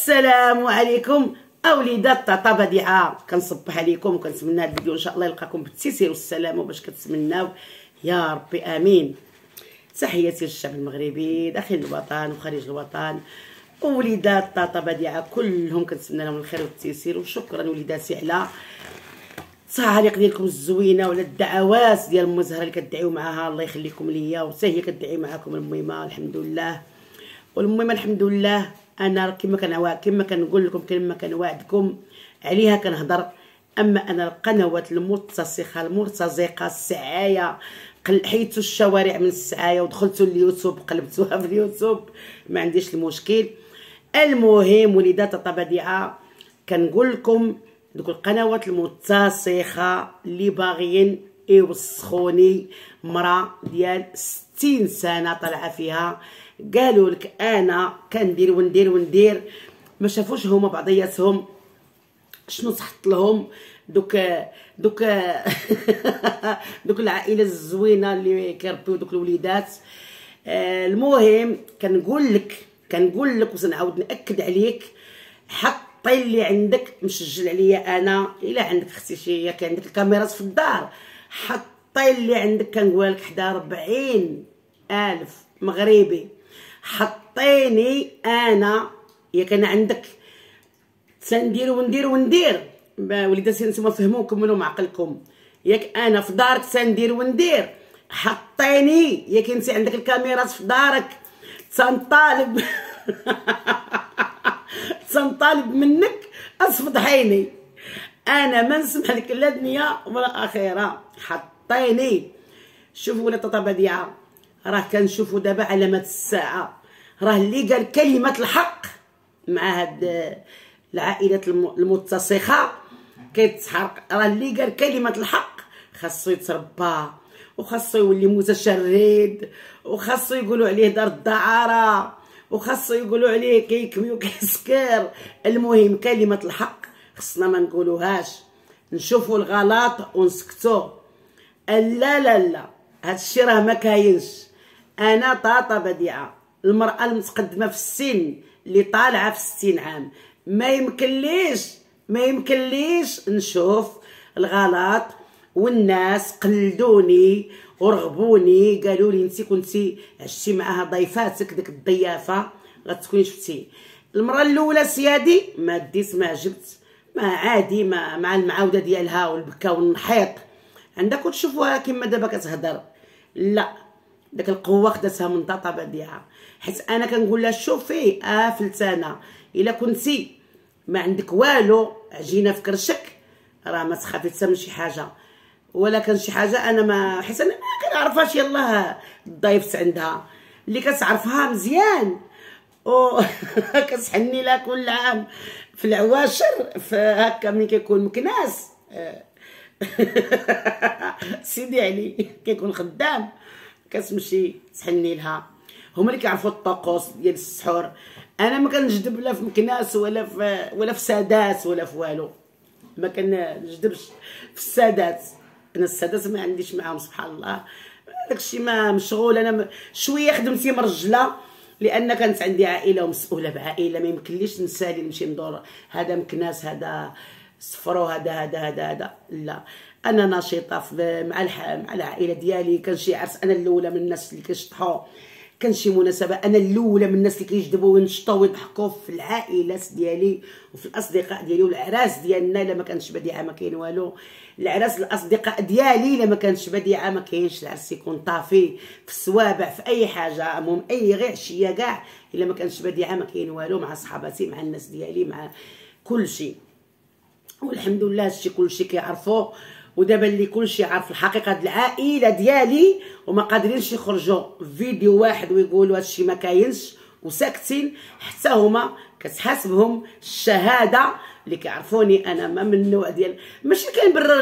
السلام عليكم اوليدات طاطا بديعه. كنصبح عليكم وكنتمنى هذا الفيديو ان شاء الله يلقاكم بالتيسير والسلامه باش كتمناو يا ربي امين. تحياتي للشعب المغربي داخل الوطن وخارج الوطن، وليدات طاطا بديعه كلهم كنتمنى لهم الخير والتيسير. وشكرا وليداتي على التعاليق ديالكم الزوينه وعلى الدعوات ديال ام زهره اللي كتدعيو معاها، الله يخليكم ليا وحتى هي كتدعي معاكم. المهمه الحمد لله، والمهمه الحمد لله انا كما كنقول لكم كما كنوعدكم عليها كنهضر. اما انا القنوات المتصخه المرتزقه السعايه حيدتوا الشوارع من السعايه ودخلتوا اليوتيوب قلبتوها في اليوتيوب ما عنديش المشكل. المهم وليدات طاطا بديعه كنقول لكم دوك القنوات المتصخه اللي باغيين يوسخوني مرا ديال 60 سنه طالعه فيها، قالوا لك انا كندير وندير ما شافوش هما بعضياتهم شنو تحط لهم دوك دوك العائله الزوينه اللي كيربيو دوك الوليدات. المهم كنقول لك وسنعاود ناكد عليك، حطي اللي عندك مسجل عليا انا. الا عندك اختي شي كان عندك الكاميرات في الدار حطي اللي عندك، كنقول لك حدا 40,000 مغربي حطيني انا. يا كان عندك تندير وندير وليداتي نتوما فهموا كملوا معقلكم. ياك انا في دارك تندير حطيني. ياك انت عندك الكاميرات في دارك تنطالب تنطالب منك اصفضحيني. انا ما نسمح لك لا دنيا ولا اخره. حطيني. شوفوا ولا طاطا بديعه راه كنشوفوا دابا علامات الساعه، راه اللي قال كلمه الحق مع هاد العائلات المتصخه كيتحرق. راه اللي قال كلمه الحق خاصو يتربى وخاصو يولي متشرد وخاصو يقولوا عليه دار الدعاره وخاصو يقولوا عليه كيكمي وكيسكر. المهم كلمه الحق خصنا ما نقولوهاش، نشوفوا الغلط ونسكتوا. لا لا لا هادشي راه ما كاينش. انا طاطا بديعه المراه المتقدمه في السن اللي طالعه في 60 عام ما يمكنليش نشوف الغلط. والناس قلدوني ورغبوني قالوا لي انت كنتي عشتي معها ضيفاتك ديك الضيافه غتكوني شفتي. المره الاولى سيادي ما ديت ما جبت ما عادي مع المعاوده ديالها والبكا والنحيط عندك وتشوفوها كما دابا كتهضر. لا داك القوه خداتها من طاطا بديعه، حيت انا كنقول لها شوفي فلتانه الا كنتي ما عندك والو عجينه في كرشك راه ما تخافي حتى من شي حاجه ولا كان شي حاجه. انا ما حيت انا ما كنعرفهاش يلاه ضيفت عندها اللي كتعرفها مزيان و كتحني لها كل عام في العواشر في هكا ملي كيكون مكناس سيدي علي كيكون خدام كتمشي تحني لها. هما اللي كيعرفوا الطقوس ديال السحور. انا ما كنجذب لا في مكناس ولا في سادات ولا في والو، ما كنجذبش في السادات. انا السادات ما عنديش معاهم سبحان الله داكشي ما مشغول. انا شويه خدمتي مرجله لان كانت عندي عائله ومسؤوله بعائله ما يمكنليش نسالي نمشي ندور هذا مكناس هذا صفرو هذا. لا انا نشيطه مع العائله ديالي. كان شي عرس انا الاولى من الناس اللي كيشطحوا، كان شي مناسبه انا الاولى من الناس اللي كيجذبوا وينشطوا ويضحكوا في العائلات ديالي وفي الاصدقاء ديالي. والعراس ديالنا الا ما كانش بديعه ما كاين والو. العراس الاصدقاء ديالي الا ما كانش بديعه ما كاينش. العرس يكون طافي في السوابع في اي حاجه، المهم اي غير عشيه كاع الا ما كانش بديعه ما كاين والو. مع صحاباتي مع الناس ديالي مع كل شيء. والحمد لله هادشي كلشي كيعرفوه. ودابا اللي كلشي عارف الحقيقه د العائله ديالي وما قادرينش يخرجوا فيديو واحد ويقولوا هادشي ما كاينش وساكتين، حتى هما كتحاسبهم الشهاده اللي كيعرفوني. انا ما من النوع ديال ماشي كنبرر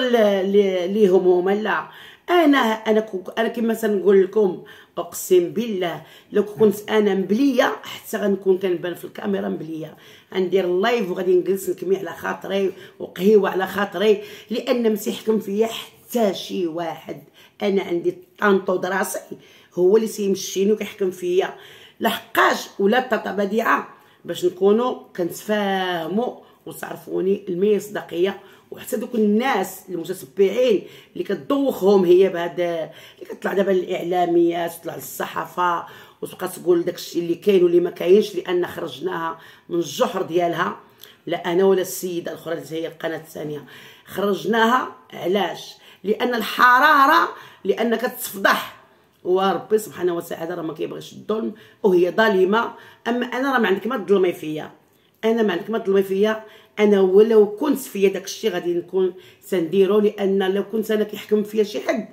ليهم هما، لا انا كما تنقول لكم اقسم بالله لو كنت انا مبليه حتى غنكون كنبان في الكاميرا مبليه. غندير اللايف وغادي نجلس نكمي على خاطري وقهيوه على خاطري لان ما تيحكم فيا حتى شي واحد. انا عندي طانطو دراسي هو اللي سيمشيني وكيحكم فيا. لحقاش ولا طاطا بديعه باش نكونوا كنتفاهموا وتعرفوني المصداقيه. وحتى دوك الناس المتتبعين اللي كتدوخهم هي بهذا اللي كتطلع دابا الاعلاميات وتطلع للصحافه وتبقى تقول داكشي اللي كاين واللي ما كاينش لان خرجناها من الجحر ديالها، لا انا ولا السيده الاخرى اللي هي القناه الثانيه خرجناها. علاش؟ لان الحراره، لان كتفضح، وربي سبحانه وتعالى راه ما كيبغيش الظلم وهي ظالمه. اما انا راه ما عندك ما تظلمي فيا، انا ما عندك ما تظلمي فيا. انا ولو كنت فيا داك الشيء غادي نكون سنديرو، لان لو كنت انا كيحكم فيا شي حد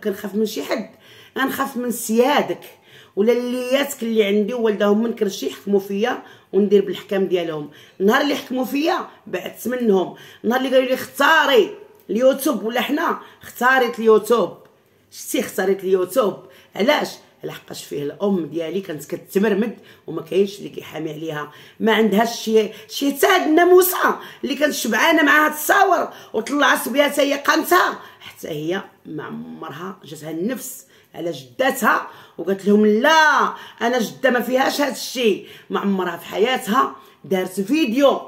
كنخاف من شي حد، غنخاف من سيادك ولا اللياتك اللي عندي وولدهم من كرشي يحكموا فيا وندير بالحكام ديالهم. النهار اللي حكموا فيا بعدت منهم، النهار اللي قالوا لي اختاري اليوتيوب ولا حنا اختاريت اليوتيوب. شتي اختاريت اليوتيوب علاش؟ لحقاش فيه الام ديالي كانت كتمرمد وما كاينش اللي كيحامي عليها، ما عندهاش شي تاد الناموسه اللي كانت شبعانه معاها تصاور وطلعت بها حتى هي قامتها. حتى هي ما عمرها جاتها النفس على جداتها وقالت لهم لا انا جده ما فيهاش هذا الشيء. ما عمرها في حياتها دارت فيديو.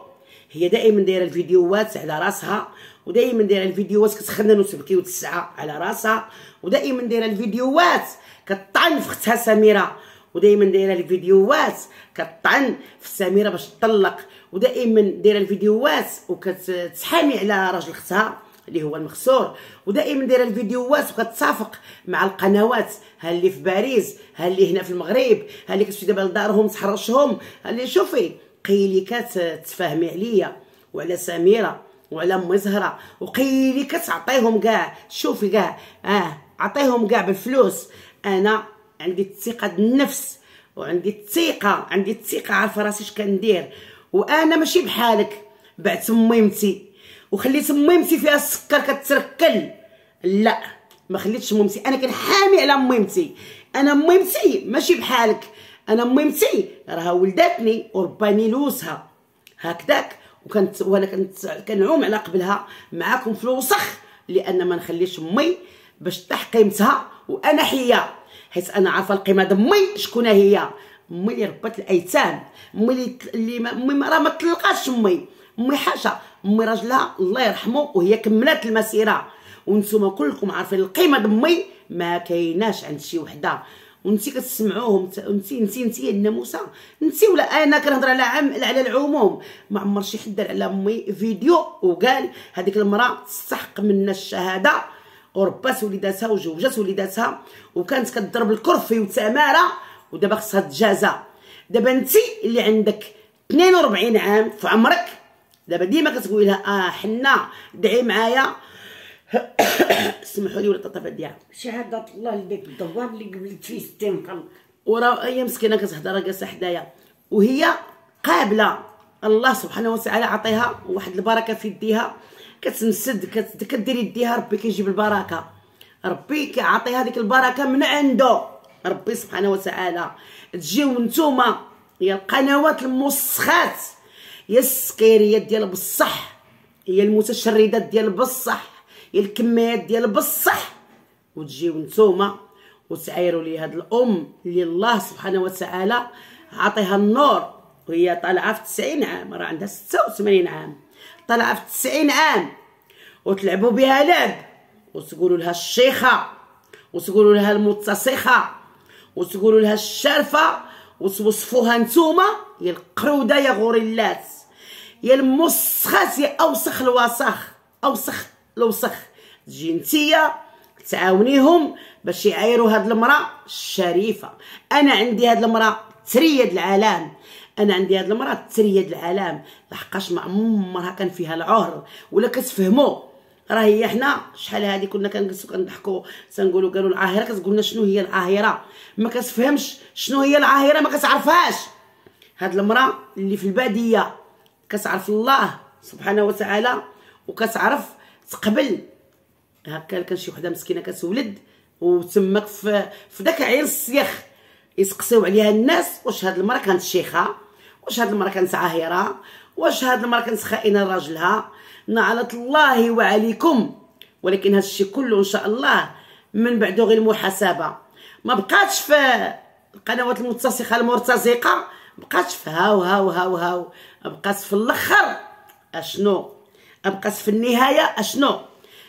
هي دائما دايره الفيديوهات على راسها، ودائما دايره الفيديوهات كتخنن وتبكي وتسعى على راسها، ودائما دايره الفيديوهات كطعن في اختها سميره، ودائما دايره الفيديوهات كطعن في سميره باش تطلق، ودائما دايره الفيديوهات وكتحامي على راجل اختها اللي هو المخسور، ودائما دايره الفيديوهات وكتتفق مع القنوات، ها اللي في باريس، ها اللي هنا في المغرب، ها اللي كتمشي دابا لدارهم تحرشهم، ها اللي شوفي قيلي كتفاهمي عليا وعلى سميره وعلى امي زهره، وقيلي كتعطيهم كاع. شوفي كاع عطيهم كاع بالفلوس. انا عندي الثقه بالنفس وعندي الثقه عارفه راسي اش كندير. وانا ماشي بحالك بعت ميمتي وخليت ميمتي فيها السكر كتركل، لا ما خليتش ميمتي، انا كنحامي على ميمتي. انا ميمتي ماشي بحالك، انا ميمتي راها ولدتني ورباني لوسها هكذاك، وانا كنعوم على قبلها معاكم في الوسخ، لان ما نخليش امي باش طيح قيمتها وانا حيه، حيت انا عارفه القيمه د امي شكون هي. امي اللي ربات الايتام، امي اللي امي راه ما طلقاتش، امي حاشا، امي راجلها الله يرحمه وهي كملات المسيره، وانتم كلكم عارفين القيمه د امي ما كايناش عند شي وحده. وانتي كتسمعوهم انتي الناموسه، انتي ولا انا كنهضر على العموم. ما عمر شي حد دار على امي فيديو وقال هذيك المراه تستحق منا الشهاده وربات وليداتها وجوجات وليداتها وكانت كتضرب الكرفي وتماره، ودابا خصها تجازى. دابا انتي اللي عندك 42 عام في عمرك، دابا ديما كتقولي لها حنا دعي معايا سمحوا لي ولا طاطا ديالها شهادة الله لديك الدوار اللي قبلت فيه 60 قلب. وراه هي مسكينه كتهضر جالسه حدايا وهي قابله. الله سبحانه وتعالى عطيها واحد البركه في يديها، كتمسد كدير يديها ربي كيجيب البركه، ربي كيعطيها ديك البركه من عنده ربي سبحانه وتعالى. تجيو نتوما يا القنوات الموسخات، يا السكيريات ديال بصح، يا المتشردات ديال بصح، يا الكميات ديال بصح، وتجيو نتوما وتعايروا لي هاد الام اللي الله سبحانه وتعالى عطيها النور وهي طالعه في 90 عام، راه عندها 86 عام، طالعه في 90 عام وتلعبوا بها لعب وتقولوا لها الشيخه وتقولوا لها المتصخه وتقولوا لها الشارفه وتوصفوها نتوما يا القروده يا غوريلات يا المسخات يا اوسخ الوسخ اوسخ الوسخ. تجي نتيا تعاونيهم باش يعايروا هاد المراه الشريفه. انا عندي هاد المراه تريد العالم، انا عندي هاد المراه تريد العالم، لحقاش ما عمرها كان فيها العهر ولا كتفهموا. راه هي حنا شحال هادي كنا كنجلسوا كنضحكوا تنقولوا قالوا العاهره، كتقولنا شنو هي العاهره، ما كتفهمش شنو هي العاهره، ما كتعرفهاش. هاد المراه اللي في الباديه كتعرف الله سبحانه وتعالى وكتعرف تقبل. هكا كان شي وحده مسكينه كتولد وتمك في داك عين السيخ يسقسيو عليها الناس واش هاد المراه كانت شيخه، واش هاد المراه كانت عاهره، واش هاد المراه كانت خائنه لراجلها. نعلة الله وعليكم. ولكن هاد الشيء كله ان شاء الله من بعدو غير المحاسبه. ما بقاتش في القنوات المتصخه المرتزقه بقات في هاو هاو هاو هاو، بقات في الاخر اشنو، بقات في النهايه اشنو.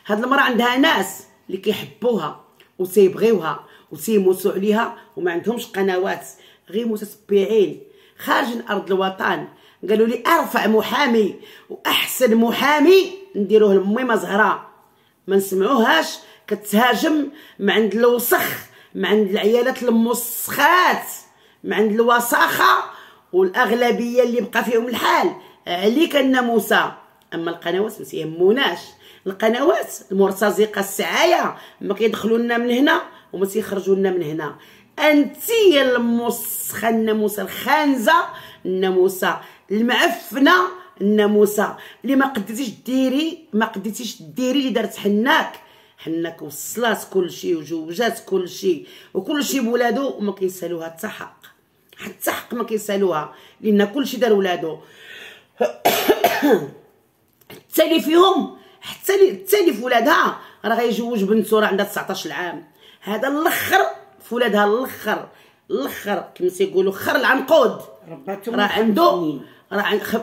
هاد المراه عندها ناس اللي كيحبوها وتيبغيوها وتيموسوا عليها وما عندهمش قنوات، غير متتبعين خارج ارض الوطن. قالوا لي ارفع محامي واحسن محامي نديروه لميمه زهراء، ما نسمعوهاش كتهاجم من عند الوسخ، من عند العيالات الموسخات، من عند الوساخه والاغلبيه اللي بقى فيهم الحال عليك الناموسه. اما القنوات ما تيهموناش، القنوات المرتزقه السعايه ما كيدخلوا لنا من هنا وما تيخرجوا لنا من هنا. انتي الموسخه الناموسه الخانزه الناموسه المعفنه الناموسه اللي ما قديتيش ديري اللي دارت حناك وصلات كلشي وجوجات كلشي بولادو وما كيسالوها حتى حق ما كيسالوها، لان كلشي دار ولادو. التالي فيهم حتى اللي في ولادها راه غيجوج بنتو راه عندها 19 عام. هذا الاخر في ولادها الاخر كما تيقولوا خر العنقود، راه عنده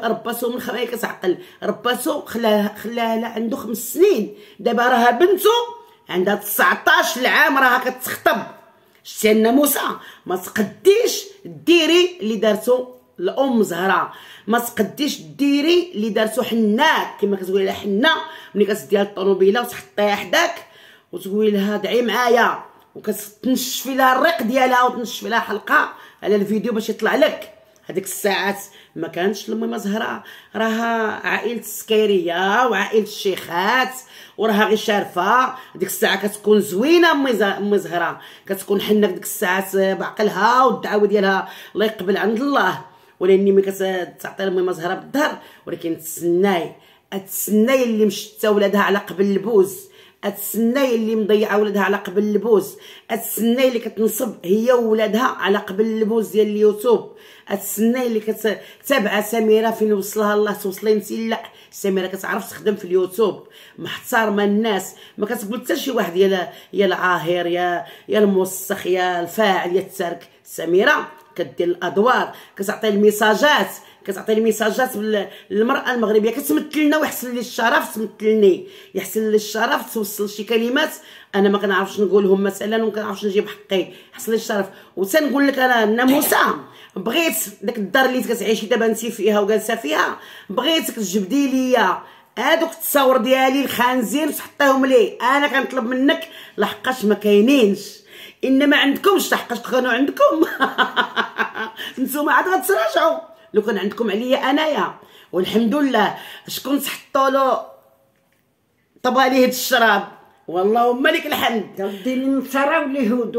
رباتو من خمسة كتعقل، رباتو خلاها عنده 5 سنين. دابا راها بنتو عندها 19 عام راها كتخطب. شتي الناموسه ما تقديش ديري اللي دارتو الام زهراء، ما تقديش ديري اللي دارتو حناك. كما كتقولي لها حنا ملي كتديها الطوموبيله وتحطيها حداك وتقولي لها دعي معايا وكتنشفي لها الريق ديالها وتنشفي لها حلقه على الفيديو باش يطلع لك، هذيك الساعات ما كانش الميمه زهراء، راها عائله السكيريه وعائله الشيخات وراها غير شارفه. ديك الساعه كتكون زوينه امي زهراء، كتكون حنك ديك الساعات بعقلها والدعوه ديالها الله يقبل عند الله. ولاني ملي كتعطي الميمه زهراء بالظهر، ولكن تسناي اللي مشتا ولادها على قبل البوز، تسناي اللي مضيعه ولادها على قبل البوز، تسناي اللي كتنصب هي وولادها على قبل البوز ديال اليوتيوب، تسناي اللي كتابعه سميره فين وصلها الله توصلي انت. لا، سميره كتعرف تخدم في اليوتيوب، محترمه الناس، ما كتقول حتى شي واحد يا العاهر يا الموسخ يا الفاعل يا التارك. سميره كدير الادوار، كتعطي الميساجات للمراه المغربيه، كتمثل لنا ويحسن لي الشرف تمثلني، يحسن لي الشرف توصل شي كلمات انا ما كنعرفش نقولهم مثلا وما كنعرفش نجيب حقي. يحسن لي الشرف. وتنقول لك انا الناموسه بغيت داك الدار اللي كتعيشي دابا انت فيها وجالسه فيها، بغيتك تجبدي ليا هادوك التصاور ديالي الخانزين وتحطيهم لي. انا كنطلب منك لحقاش ما كاينينش، انما عندكمش لحقاش كانوا عندكم. نتوما عاد غتراجعوا لو كان عندكم عليا انايا. والحمد لله شكون تحطوا له طباليه الشراب، والله لك الحمد. ديري النصارى واليهود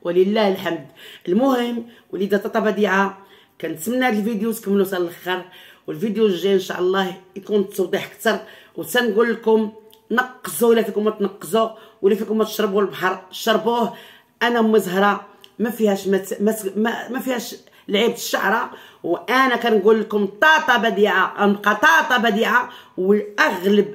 ولله الحمد. المهم وليدات طابا بديعه، كنتمنى هذا الفيديو تكملوا حتى الاخر، والفيديو الجاي ان شاء الله يكون التوضيح اكثر. وتنقول لكم نقزوا ولا فيكم ما تنقزوا ولا فيكم ما تشربوا البحر شربوه. انا ام زهره ما فيهاش لعيبه الشعره، وانا كنقول لكم طاطا بديعه نبقى طاطا بديعه، والاغلب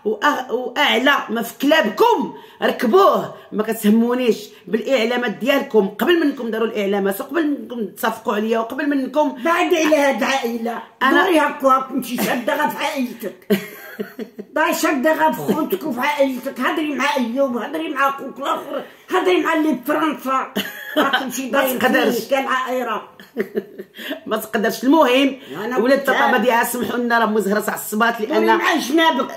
واعلى ما في كلابكم ركبوه. ما كتهمونيش بالاعلامات ديالكم قبل منكم داروا الاعلامات وقبل منكم تصافقوا عليا وقبل منكم بعد على هاد العائله. دوري هكا كنتي شاده غا في عائلتك، داي شاده غا في خوتك وفي عائلتك. هضري مع ايوب، هضري مع اخوك الاخر، هضري مع اللي بفرنسا. كلشي داير كان عائره ما تقدرش. المهم ولاد طابا بديعه سمحوا لنا راه مزهره عصبات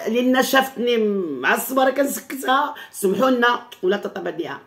لان شافتني معصبه راه كنسكتها. سمحوا لنا ولاد طابا بديعه.